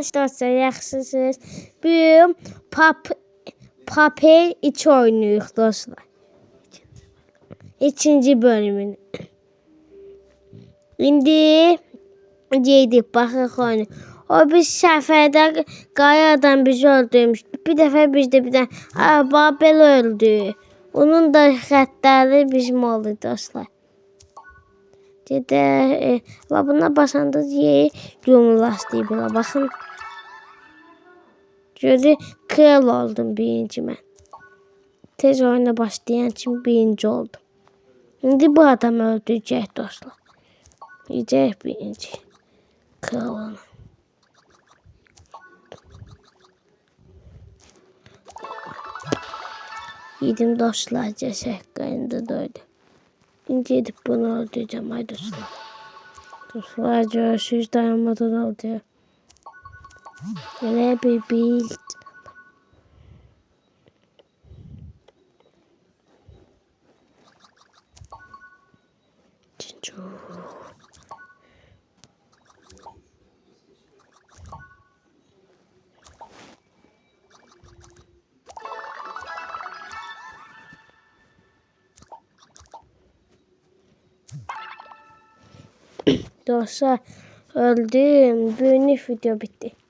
Kaç dostlar, yaxşısınız? Bugün Papel 2 oynuyoruz dostlar. İkinci bölümünü. İndi gedib baxaq oyunu. O bir səfərdə qayadan bizi öldürmüşdü. Bir dəfə bizdə bir dənə Babel öldü. Onun da xətləri bizim oldu dostlar. Gedək. Buna basanda yeri yumrulaşdı belə. Baxın. Gördü, kral oldum birinci mən. Tez oyuna başlayan kimi birinci oldum. İndi bu adamı öldürəcək dostlar. Yiyəcək birinci kralını. Yedim dostlar, cəsək qayında doydu. İndi edib bunu öldürəcəm, ay dostlar. Dostlar, görüşürüz, dayanmadan olacaq. Belə bir bild. Dostlar, öldüm. Günlük video bitti.